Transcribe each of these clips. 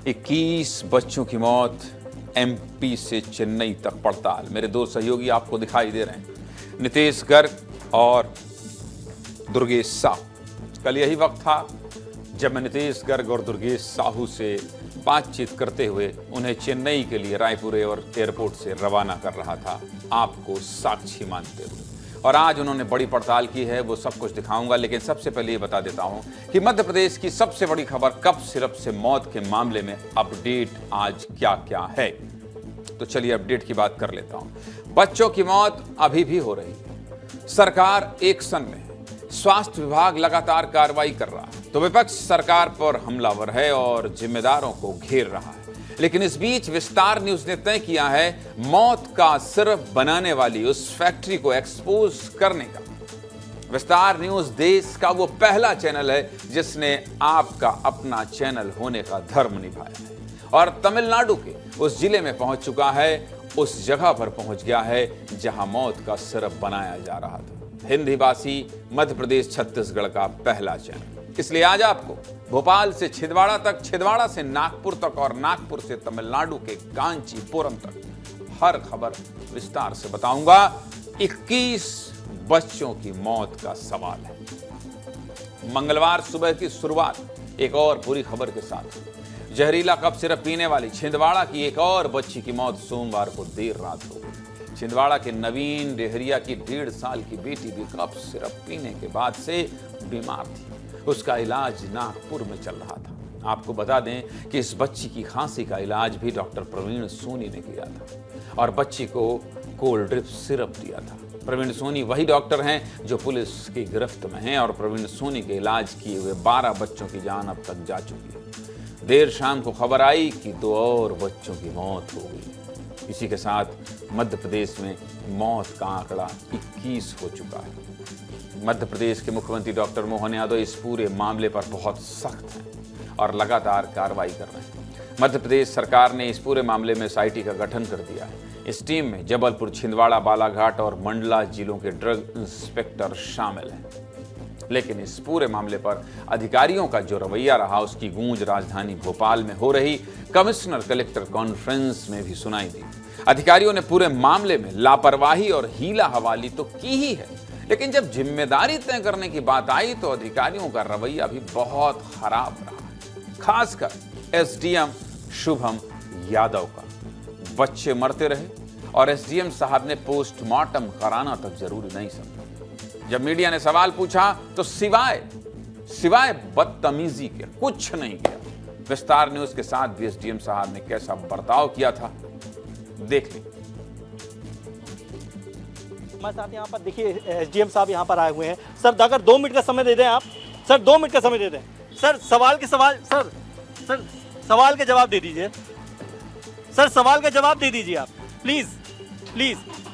21 बच्चों की मौत, एमपी से चेन्नई तक पड़ताल। मेरे दो सहयोगी आपको दिखाई दे रहे हैं, नितेश गर्ग और दुर्गेश साहू। कल यही वक्त था जब मैं नितेश गर्ग और दुर्गेश साहू से बातचीत करते हुए उन्हें चेन्नई के लिए रायपुर एयरपोर्ट से रवाना कर रहा था, आपको साक्षी मानते हुए। और आज उन्होंने बड़ी पड़ताल की है, वो सब कुछ दिखाऊंगा। लेकिन सबसे पहले ये बता देता हूं कि मध्य प्रदेश की सबसे बड़ी खबर कफ सिरप से मौत के मामले में अपडेट आज क्या क्या है। तो चलिए अपडेट की बात कर लेता हूं। बच्चों की मौत अभी भी हो रही है, सरकार एक्शन में है, स्वास्थ्य विभाग लगातार कार्रवाई कर रहा है, तो विपक्ष सरकार पर हमलावर है और जिम्मेदारों को घेर रहा है। लेकिन इस बीच विस्तार न्यूज ने तय किया है मौत का सिर्फ बनाने वाली उस फैक्ट्री को एक्सपोज करने का। विस्तार न्यूज देश का वो पहला चैनल है जिसने आपका अपना चैनल होने का धर्म निभाया है और तमिलनाडु के उस जिले में पहुंच चुका है, उस जगह पर पहुंच गया है जहां मौत का सिर्फ बनाया जा रहा था। हिंदी भाषी मध्य प्रदेश छत्तीसगढ़ का पहला चैनल। इसलिए आज आपको भोपाल से छिंदवाड़ा तक, छिंदवाड़ा से नागपुर तक और नागपुर से तमिलनाडु के कांचीपुरम तक हर खबर विस्तार से बताऊंगा। 21 बच्चों की मौत का सवाल है। मंगलवार सुबह की शुरुआत एक और बुरी खबर के साथ। जहरीला कफ सिरप पीने वाली छिंदवाड़ा की एक और बच्ची की मौत सोमवार को देर रात हो गई। छिंदवाड़ा के नवीन डेहरिया की 1.5 साल की बेटी भी कफ सिरप पीने के बाद से बीमार थी। उसका इलाज नागपुर में चल रहा था। आपको बता दें कि इस बच्ची की खांसी का इलाज भी डॉक्टर प्रवीण सोनी ने किया था और बच्ची को कोल्ड ड्रिप सिरप दिया था। प्रवीण सोनी वही डॉक्टर हैं जो पुलिस की गिरफ्त में हैं और प्रवीण सोनी के इलाज किए हुए 12 बच्चों की जान अब तक जा चुकी है। देर शाम को खबर आई कि 2 और बच्चों की मौत हो गई। इसी के साथ मध्य प्रदेश में मौत का आंकड़ा 21 हो चुका है। मध्य प्रदेश के मुख्यमंत्री डॉक्टर मोहन यादव इस पूरे मामले पर बहुत सख्त हैं और लगातार कार्रवाई कर रहे हैं। मध्य प्रदेश सरकार ने इस पूरे मामले में एसआईटी का गठन कर दिया है। इस टीम में जबलपुर, छिंदवाड़ा, बालाघाट और मंडला जिलों के ड्रग इंस्पेक्टर शामिल हैं। लेकिन इस पूरे मामले पर अधिकारियों का जो रवैया रहा, उसकी गूंज राजधानी भोपाल में हो रही कमिश्नर कलेक्टर कॉन्फ्रेंस में भी सुनाई दी। अधिकारियों ने पूरे मामले में लापरवाही और हीला हवाली तो की ही है, लेकिन जब जिम्मेदारी तय करने की बात आई तो अधिकारियों का रवैया भी बहुत खराब रहा, खासकर एसडीएम शुभम यादव का। बच्चे मरते रहे और एसडीएम साहब ने पोस्टमार्टम कराना तक जरूरी नहीं समझा। जब मीडिया ने सवाल पूछा तो सिवाय बदतमीजी के कुछ नहीं किया। विस्तार न्यूज के साथ भी एसडीएम साहब ने कैसा बर्ताव किया था, देख लीजिए। हमारे साथ यहाँ पर देखिए एसडीएम साहब यहाँ पर आए हुए हैं। सर अगर 2 मिनट का समय दे दें आप। सर 2 मिनट का समय दे दें। सर सवाल के जवाब दे दीजिए। सर सवाल का जवाब दे दीजिए आप, प्लीज।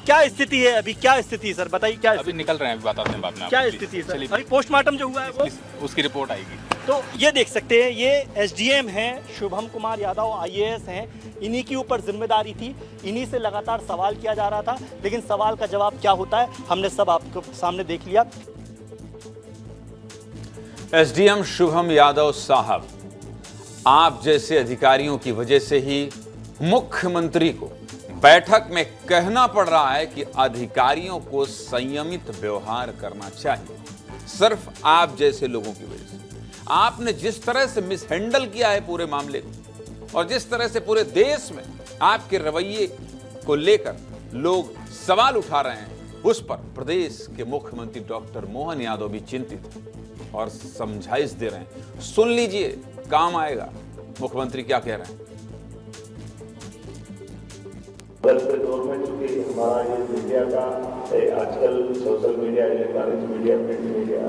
क्या स्थिति है अभी, क्या स्थिति है सर, बताइए क्या अभी निकल रहे हैं, अभी बताते हैं बाद में। क्या स्थिति है सर? अभी पोस्टमार्टम जो हुआ है वो उसकी रिपोर्ट आएगी। तो ये देख सकते हैं, ये एसडीएम हैं शुभम कुमार यादव, आईएएस हैं। इन्हीं की ऊपर जिम्मेदारी थी, इन्हीं से लगातार सवाल किया जा रहा था। लेकिन सवाल का जवाब क्या होता है हमने सब आपके सामने देख लिया। एसडीएम शुभम यादव साहब, आप जैसे अधिकारियों की वजह से ही मुख्यमंत्री को बैठक में कहना पड़ रहा है कि अधिकारियों को संयमित व्यवहार करना चाहिए। सिर्फ आप जैसे लोगों की वजह से आपने जिस तरह से मिसहैंडल किया है पूरे मामले को और जिस तरह से पूरे देश में आपके रवैये को लेकर लोग सवाल उठा रहे हैं, उस पर प्रदेश के मुख्यमंत्री डॉक्टर मोहन यादव भी चिंतित हैं और समझाइश दे रहे हैं। सुन लीजिए, काम आएगा। मुख्यमंत्री क्या कह रहे हैं। बदलते दौर में चूंकि हमारा ये मीडिया का आजकल social media, electronic media, print media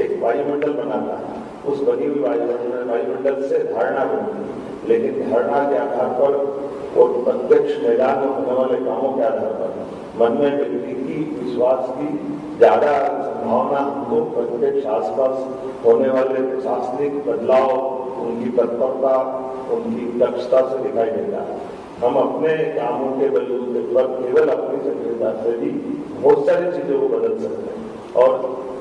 एक वायुमंडल बनाता है। उस बनी हुई वायुमंडल से धारणा बनती, लेकिन धारणा के आधार पर और प्रत्यक्ष मैदान में होने वाले कामों के आधार पर मन में व्यक्ति की विश्वास की ज्यादा संभावना हमको प्रत्यक्ष आसपास होने वाले प्रशासनिक बदलाव, उनकी तत्परता, उनकी दक्षता से दिखाई देता है। हम अपने कामों के बलबूते पर केवल अपनी सक्रियता से भी बहुत सारी चीजों को बदल सकते हैं और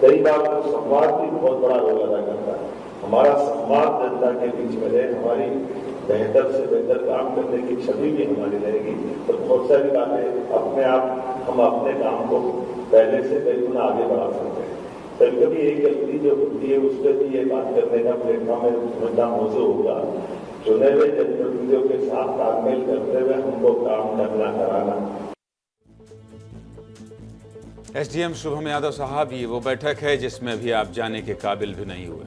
कई बार तो संवाद भी बहुत बड़ा रोल अदा करता है। हमारा संवाद जनता के बीच में है, हमारी बेहतर से बेहतर काम करने की छवि भी हमारी रहेगी। तो बहुत सारी बातें अपने आप हम अपने काम को पहले से कई गुना आगे बढ़ा सकते हैं। कभी कभी एक गलती जो होती है उस पर भी ये बात करने का प्लेटफॉर्म है मौजूद होगा। चुने हुए जनप्रतिनिधियों के साथ तालमेल करते हुए हमको काम करना कराना। एसडीएम शुभम यादव साहब, ये वो बैठक है जिसमें भी आप जाने के काबिल भी नहीं हुए,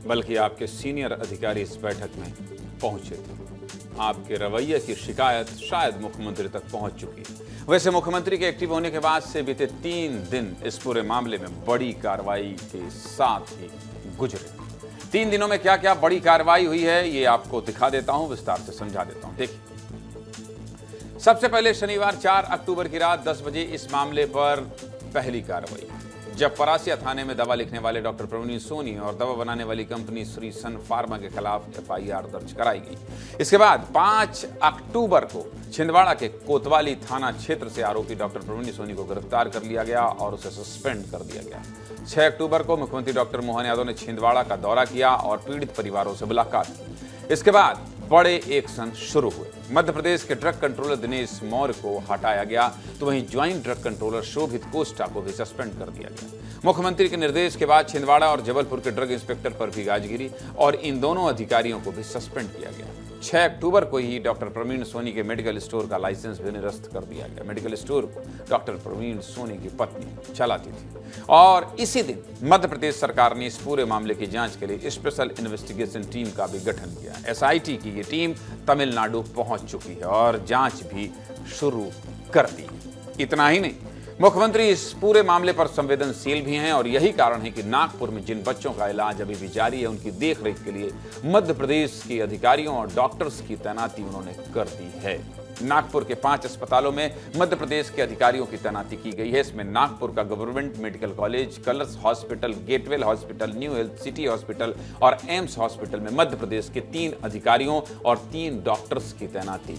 बल्कि आपके सीनियर अधिकारी इस बैठक में पहुंचे थे। आपके रवैये की शिकायत शायद मुख्यमंत्री तक पहुंच चुकी है। वैसे मुख्यमंत्री के एक्टिव होने के बाद से बीते 3 दिन इस पूरे मामले में बड़ी कार्रवाई के साथ ही गुजरे। 3 दिनों में क्या क्या बड़ी कार्रवाई हुई है, ये आपको दिखा देता हूं, विस्तार से समझा देता हूं। देखिए, सबसे पहले शनिवार 4 अक्टूबर की रात 10 बजे इस मामले पर पहली कार्रवाई, जब परासिया थाने में दवा लिखने वाले डॉक्टर प्रवीण सोनी और दवा बनाने वाली कंपनी श्री सन फार्मा के खिलाफ एफआईआर दर्ज कराई गई। इसके बाद 5 अक्टूबर को छिंदवाड़ा के कोतवाली थाना क्षेत्र से आरोपी डॉक्टर प्रवीण सोनी को गिरफ्तार कर लिया गया और उसे सस्पेंड कर दिया गया। 6 अक्टूबर को मुख्यमंत्री डॉक्टर मोहन यादव ने छिंदवाड़ा का दौरा किया और पीड़ित परिवारों से मुलाकात की। इसके बाद बड़े एक्शन शुरू हुए। मध्य प्रदेश के ड्रग कंट्रोलर दिनेश मौर्य को हटाया गया, तो वहीं ज्वाइंट ड्रग कंट्रोलर शोभित कोस्टा को भी सस्पेंड कर दिया गया। मुख्यमंत्री के निर्देश के बाद छिंदवाड़ा और जबलपुर के ड्रग इंस्पेक्टर पर भी गाज गिरी और इन दोनों अधिकारियों को भी सस्पेंड किया गया। 6 अक्टूबर को ही डॉक्टर प्रवीण सोनी के मेडिकल स्टोर का लाइसेंस भी निरस्त कर दिया गया। मेडिकल स्टोर को डॉक्टर प्रवीण सोनी की पत्नी चलाती थी। और इसी दिन मध्य प्रदेश सरकार ने इस पूरे मामले की जांच के लिए स्पेशल इन्वेस्टिगेशन टीम का भी गठन किया। एसआईटी की ये टीम तमिलनाडु पहुंच चुकी है और जांच भी शुरू कर दी। इतना ही नहीं, मुख्यमंत्री इस पूरे मामले पर संवेदनशील भी हैं और यही कारण है कि नागपुर में जिन बच्चों का इलाज अभी भी जारी है, उनकी देखरेख के लिए मध्य प्रदेश के अधिकारियों और डॉक्टर्स की तैनाती उन्होंने कर दी है। नागपुर के 5 अस्पतालों में मध्य प्रदेश के अधिकारियों की तैनाती की गई है। इसमें नागपुर का government medical college, colours hospital, Getwell hospital, new health city hospital और एम्स हॉस्पिटल में मध्य प्रदेश के 3 अधिकारियों और 3 डॉक्टर्स की तैनाती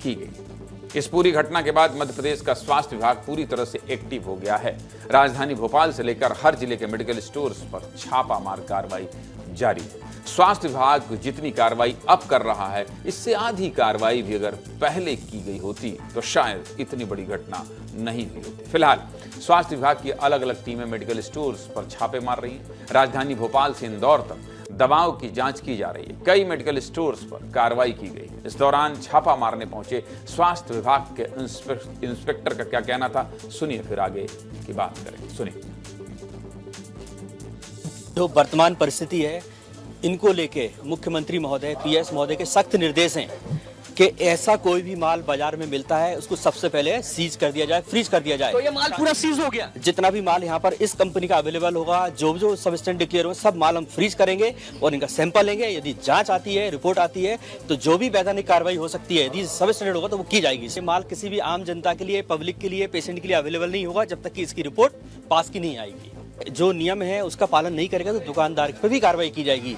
की गई। इस पूरी घटना के बाद मध्य प्रदेश का स्वास्थ्य विभाग पूरी तरह से एक्टिव हो गया है। राजधानी भोपाल से लेकर हर जिले के मेडिकल स्टोर्स पर छापामार कार्रवाई जारी है। स्वास्थ्य विभाग जितनी कार्रवाई अब कर रहा है, इससे आधी कार्रवाई भी अगर पहले की गई होती तो शायद इतनी बड़ी घटना नहीं हुई होती। फिलहाल स्वास्थ्य विभाग की अलग अलग टीमें मेडिकल स्टोर्स पर छापे मार रही हैं। राजधानी भोपाल से इंदौर तक दवाओं की जांच की जा रही है। कई मेडिकल स्टोर्स पर कार्रवाई की गई। इस दौरान छापा मारने पहुंचे स्वास्थ्य विभाग के इंस्पेक्टर का क्या कहना था, सुनिए, फिर आगे की बात करें। सुनिए। जो वर्तमान परिस्थिति है, इनको लेके मुख्यमंत्री महोदय, पीएस महोदय के सख्त निर्देश हैं कि ऐसा कोई भी माल बाजार में मिलता है उसको सबसे पहले सीज कर दिया जाए, फ्रीज कर दिया जाए। तो ये माल पूरा सीज हो गया। जितना भी माल यहाँ पर इस कंपनी का अवेलेबल होगा, जो सब स्टैंड डिक्लेयर हो, सब माल हम फ्रीज करेंगे और इनका सैंपल लेंगे। यदि जांच आती है, रिपोर्ट आती है, तो जो भी वैधानिक कार्रवाई हो सकती है, यदि सब स्टैंडर्ड होगा तो वो की जाएगी। ये माल किसी भी आम जनता के लिए, पब्लिक के लिए, पेशेंट के लिए अवेलेबल नहीं होगा जब तक कि इसकी रिपोर्ट पास की नहीं आएगी। जो नियम है उसका पालन नहीं करेगा तो दुकानदार पर भी कार्रवाई की जाएगी।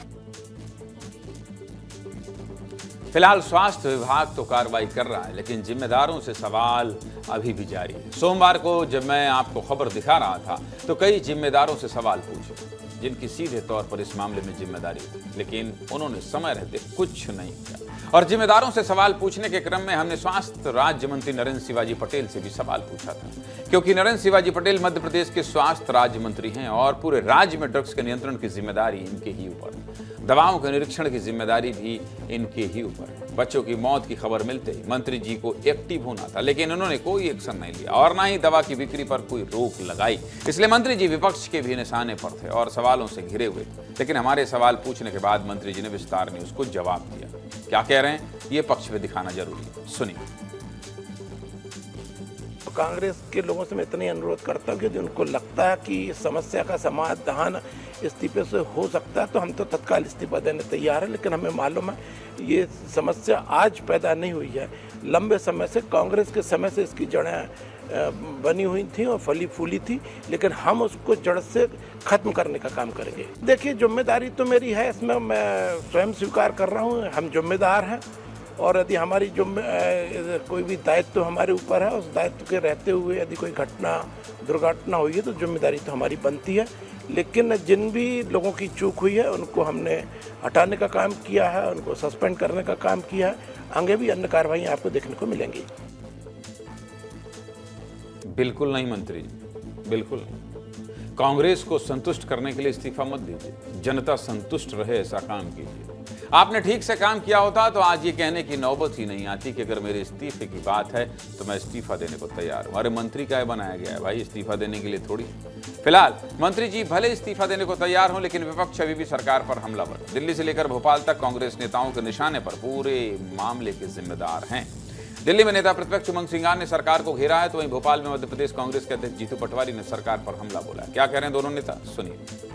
फिलहाल स्वास्थ्य विभाग तो कार्रवाई कर रहा है, लेकिन जिम्मेदारों से सवाल अभी भी जारी है। सोमवार को जब मैं आपको खबर दिखा रहा था तो कई जिम्मेदारों से सवाल पूछे जिनकी सीधे तौर पर इस मामले में जिम्मेदारी थी, लेकिन उन्होंने समय रहते कुछ नहीं किया। और जिम्मेदारों से सवाल पूछने के क्रम में हमने स्वास्थ्य राज्य मंत्री नरेंद्र शिवाजी पटेल से भी सवाल पूछा था, क्योंकि नरेंद्र शिवाजी पटेल मध्य प्रदेश के स्वास्थ्य राज्य मंत्री हैं और पूरे राज्य में ड्रग्स के नियंत्रण की जिम्मेदारी इनके ही ऊपर है। दवाओं के निरीक्षण की जिम्मेदारी भी इनके ही ऊपर है। बच्चों की मौत की खबर मिलते ही मंत्री जी को एक्टिव होना था, लेकिन उन्होंने कोई एक्शन नहीं लिया और ना ही दवा की बिक्री पर कोई रोक लगाई। इसलिए मंत्री जी विपक्ष के भी निशाने पर थे और सवालों से घिरे हुए थे। लेकिन हमारे सवाल पूछने के बाद मंत्री जी ने विस्तार में उसको जवाब दिया। क्या कह रहे हैं ये पक्ष पे दिखाना जरूरी है, सुनिए। कांग्रेस के लोगों से मैं इतना ही अनुरोध करता हूँ कि उनको लगता है कि समस्या का समाधान इस्तीफे से हो सकता है तो हम तो तत्काल इस्तीफा देने तैयार है। लेकिन हमें मालूम है ये समस्या आज पैदा नहीं हुई है, लंबे समय से, कांग्रेस के समय से इसकी जड़ें बनी हुई थी और फली फूली थी, लेकिन हम उसको जड़ से खत्म करने का काम करेंगे। देखिए, जिम्मेदारी तो मेरी है, इसमें मैं स्वयं स्वीकार कर रहा हूँ, हम जिम्मेदार हैं और यदि हमारी जो कोई भी दायित्व हमारे ऊपर है, उस दायित्व के रहते हुए यदि कोई घटना दुर्घटना हुई है तो जिम्मेदारी तो हमारी बनती है। लेकिन जिन भी लोगों की चूक हुई है उनको हमने हटाने का काम किया है, उनको सस्पेंड करने का काम किया है। आगे भी अन्य कार्रवाई आपको देखने को मिलेंगी। बिल्कुल नहीं मंत्री जी, बिल्कुल नहीं। कांग्रेस को संतुष्ट करने के लिए इस्तीफा मत दीजिए, जनता संतुष्ट रहे ऐसा काम कीजिए। आपने ठीक से काम किया होता तो आज ये कहने की नौबत ही नहीं आती कि अगर मेरे इस्तीफे की बात है तो मैं इस्तीफा देने को तैयार हूं। अरे मंत्री क्या बनाया गया है भाई इस्तीफा देने के लिए थोड़ी। फिलहाल मंत्री जी भले इस्तीफा देने को तैयार हों, लेकिन विपक्ष अभी भी सरकार पर हमलावर। दिल्ली से लेकर भोपाल तक कांग्रेस नेताओं के निशाने पर पूरे मामले के जिम्मेदार हैं। दिल्ली में नेता प्रतिपक्ष उमंग सिंगार ने सरकार को घेरा है, तो वहीं भोपाल में मध्य प्रदेश कांग्रेस के अध्यक्ष जीतू पटवारी ने सरकार पर हमला बोला है। क्या कह रहे हैं दोनों नेता, सुनिए।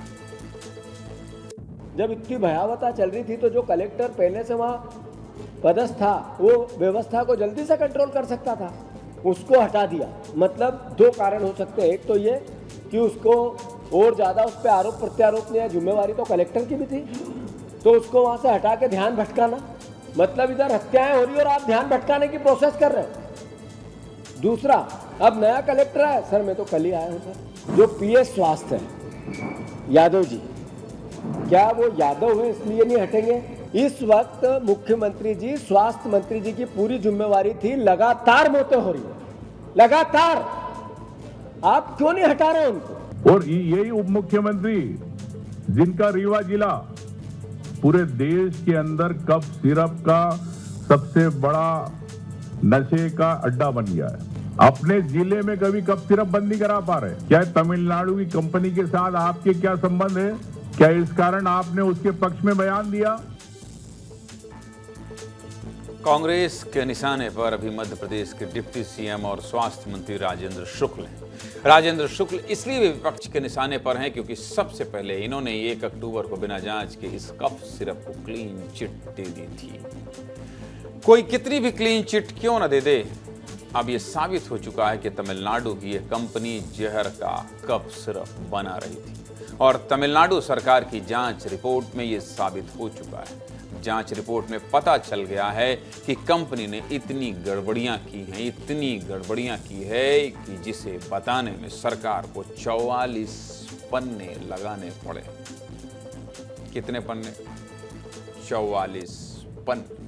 जब इतनी भयावहता चल रही थी तो जो कलेक्टर पहले से वहाँ पदस्थ था वो व्यवस्था को जल्दी से कंट्रोल कर सकता था, उसको हटा दिया। मतलब दो कारण हो सकते हैं, एक तो ये कि उसको और ज़्यादा उस पर आरोप प्रत्यारोप नहीं है, जिम्मेवारी तो कलेक्टर की भी थी, तो उसको वहाँ से हटा के ध्यान भटकाना, मतलब इधर हत्याएं हो रही और आप ध्यान भटकाने की प्रोसेस कर रहे हैं। दूसरा, अब नया कलेक्टर है सर, मैं तो कल ही आया हूँ सर, जो PS स्वास्थ्य है यादव जी, क्या वो यादव है इसलिए नहीं हटेंगे? इस वक्त मुख्यमंत्री जी, स्वास्थ्य मंत्री जी की पूरी जिम्मेवारी थी, लगातार मौतें हो रही है, लगातार, आप क्यों नहीं हटा रहे उनको? और यही उप मुख्यमंत्री जिनका रीवा जिला पूरे देश के अंदर कफ सिरप का सबसे बड़ा नशे का अड्डा बन गया है, अपने जिले में कभी कफ सिरप बंद नहीं करा पा रहे। क्या तमिलनाडु की कंपनी के साथ आपके क्या संबंध है? क्या इस कारण आपने उसके पक्ष में बयान दिया? कांग्रेस के निशाने पर अभी मध्य प्रदेश के डिप्टी CM और स्वास्थ्य मंत्री राजेंद्र शुक्ल हैं। राजेंद्र शुक्ल इसलिए भी विपक्ष के निशाने पर हैं क्योंकि सबसे पहले इन्होंने 1 अक्टूबर को बिना जांच के इस कफ सिरप को क्लीन चिट दे दी थी। कोई कितनी भी क्लीन चिट क्यों न दे दे, अब यह साबित हो चुका है कि तमिलनाडु की यह कंपनी जहर का कफ सिरप बना रही थी और तमिलनाडु सरकार की जांच रिपोर्ट में यह साबित हो चुका है। जांच रिपोर्ट में पता चल गया है कि कंपनी ने इतनी गड़बड़ियां की है कि जिसे बताने में सरकार को 44 पन्ने लगाने पड़े। कितने पन्ने? 44 पन्ने।